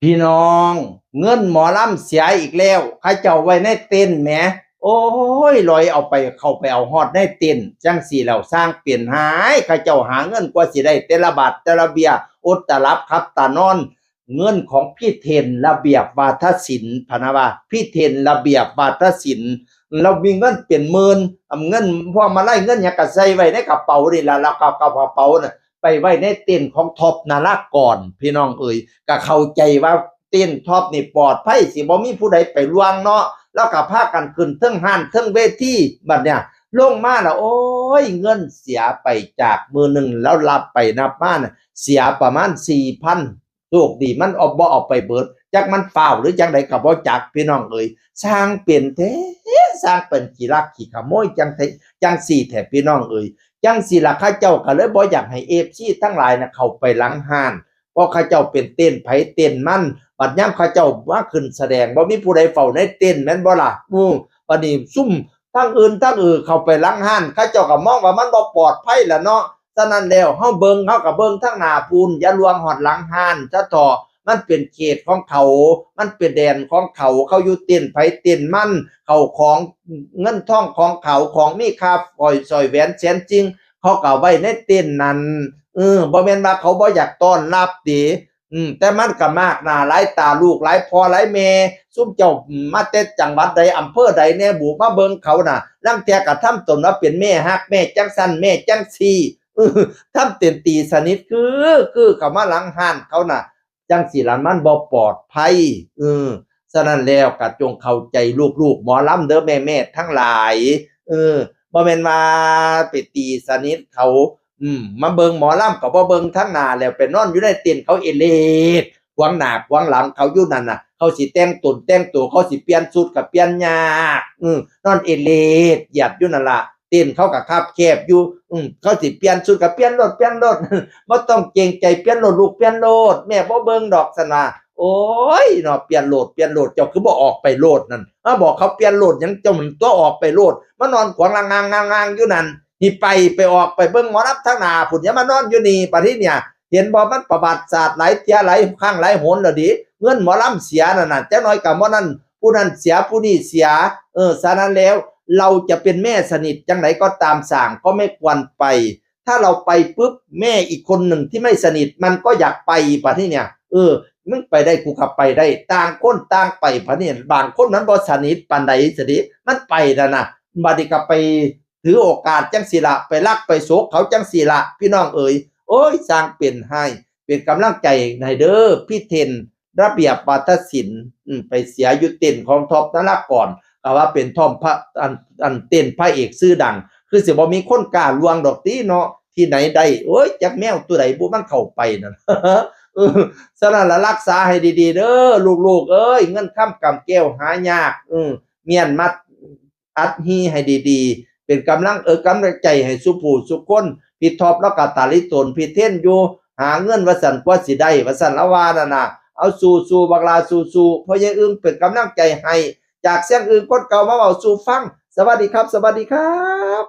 พี่น้องเงินหมอลำเสียอีกแล้วข้าเจ้าไว้ในเต็นท์แหมโอ้ยลอยเอาไปเข้าไปเอาฮอดในเต็นท์จังสี่แล้วสร้างเปลี่ยนหายข้าเจ้าหาเงินกว่าสิได้แต่ละบาทแต่ละเบียอดตะรับครับตานอนเงินของพี่เทนระเบียบวาทศิลป์พะนะว่าพี่เทนระเบียบวาทศิลป์เรามีเงินเป็นหมื่นเงินพวกมาไล่เงินหยังก็ใส่ไว้ในกระเป๋านี่ล่ะแล้วก็กระเป๋าน่ะไปไว้ในเต็นท์ของท็อปนารากรพี่น้องเอ๋ยก็เข้าใจว่า เต้นท็อปนี่ปลอดภัยสิบ่มีผู้ใดไปลวงเนาะแล้วก็พากันขึ้นเทิงห้านเทิงเวทีบัดเนี่ยลงมาแล้วโอ้ยเงินเสียไปจากมือหนึ่งแล้วรับไปนับมาน่ะเสียประมาณ 4,000โชคดีมันเอาบ่เอาไปเบิดจักมันฝ้าวหรือจังไดก็บ่จักพี่น้องเอ้ยสร้างเป็นแท้สร้างเป็นขี้ลักขี้ขโมยจังสี่แท้พี่น้องเอ้ยจังสี่ล่ะข้าเจ้าก็เลยบ่อยากให้ FC ทั้งหลายน่ะเข้าไปหลังห้านเพราะข้าเจ้าเป็นเต้นไผเต้นมันบัดยามข้าเจ้าว่าขึ้นแสดงบ่มีผู้ใดเฝ้าในเต้นแม่นบ่ล่ะบัดนี้ซุ่มทั้งอื่นทั้งเข้าไปหลังห้านข้าเจ้าก็มองว่ามันบ่ปลอดภัยล่ะเนาะฉะนั้นแล้วเฮาเบิ่งเฮาก็เบิ่งทั้งหน้าปูนอย่าลวงฮอดหลังห้านซะเถาะมันเป็นเขตของเขามันเป็นแดนของเขาเขาอยู่เต้นไผเต้นมันเขาของเงินทองของเขาของมีค่าสร้อยแหวนแสนจริงเขาก็ไว้ในเต้นนั้นบ่แม่นว่าเขาบ่อยากต้อนรับติแต่มันก็มากหน้าหลายตาลูกหลายพ่อหลายแม่ซุมเจ้ามาแต่จังหวัดใดอำเภอใดแน่บุมาเบิ่งเขาน่ะลางเที่ยก็ทำตนว่าเป็นแม่ฮักแม่จังซั่นแม่จังซี่ทำเต็มตีสนิทคือเขามาหลังห้านเขาน่ะจังสิล่ะมันบ่ปลอดภัยฉะนั้นแล้วก็จงเข้าใจลูกๆหมอลำเด้อแม่ๆทั้งหลายบ่แม่นว่าไปตีสนิทเขามาเบิ่งหมอลำก็บ่เบิ่งทั้งหน้าแล้วไปนอนอยู่ในเต็นท์เขาเอเลดขวางหน้าขวางหลังเขาอยู่นั่นน่ะเขาสิแต่งตนแต่งตัวเขาสิเปลี่ยนชุดก็เปลี่ยนยากนอนเอเลดเหยียดอยู่นั่นล่ะเต็นท์เขาก็คับแคบอยู่เขาสิเปลี่ยนชุดก็เปลี่ยนโลดบ่ต้องเกรงใจเปลี่ยนโลดลูกเปลี่ยนโลดแม่บ่เบิ่งดอกซั่นว่าโอ๊ยเนาะเปลี่ยนโลดเจ้าคือบ่ออกไปโลดนั่นบอกเขาเปลี่ยนโลดหยังเจ้ามันตัวออกไปโลดมานอนขวางงางๆอยู่นั่น นี่ไปออกไปเบิ่งหมอลำทั้งหน้าพุ่นอย่ามานอนอยู่นี่ปะทีเนี่ยเห็นบ่มันประวัติศาสตร์หลายเที่ยหลายครั้งหลายหนแล้วดิเงินหมอลำเสียนั่นน่ะจักหน่อยก็บ่นั้นผู้นั้นเสียผู้นี้เสียฉะนั้นแล้วเราจะเป็นแม่สนิทจังไดก็ตามสร้างก็ไม่ควรไปถ้าเราไปปุ๊บแม่อีกคนหนึ่งที่ไม่สนิทมันก็อยากไปปะทีเนี่ยมึงไปได้กูก็ไปได้ต่างคนต่างไปปะเนี่ยบางคนมันบ่สนิทปานใดสิดิมันไปนั่นน่ะบัดนี้ก็ไป ถือโอกาสจังสิละไปลักไปโศกเขาจังสิละพี่น้องเอ๋ยโอ้ยสร้างเป็นให้เป็นกำลังใจให้เด้อพี่เทนระเบียบวาทศิลป์ไปเสียอยู่เต้นของท็อปนรากรก็ว่าเป็นทอมพระอันเต้นพระเอกชื่อดังคือสิบ่มีคนกล้าลวงดอกติเนาะที่ไหนได้โอ้ยจักแมวตัวใดบ่มันเข้าไปนั่นฉะนั้นละรักษาให้ดีๆเด้อลูกๆเอ้ยเงินค้ำกำแก้วหายากเมียนมัดอัดฮีให้ดีๆเป็นกำลังใจให้สุผู้สุคนพี่ท็อปแล้วก็ตาลิตนพี่เท่นอยู่หาเงินว่าสั่นกว่าสิได้ว่าสั่นละว่านั่นน่ะเอาสู้บักลาสู้เพราะยายอึ้งเป็นกำลังใจให้จากเสียงอื่นคนเก่ามาเว้าสู่ฟังสวัสดีครับ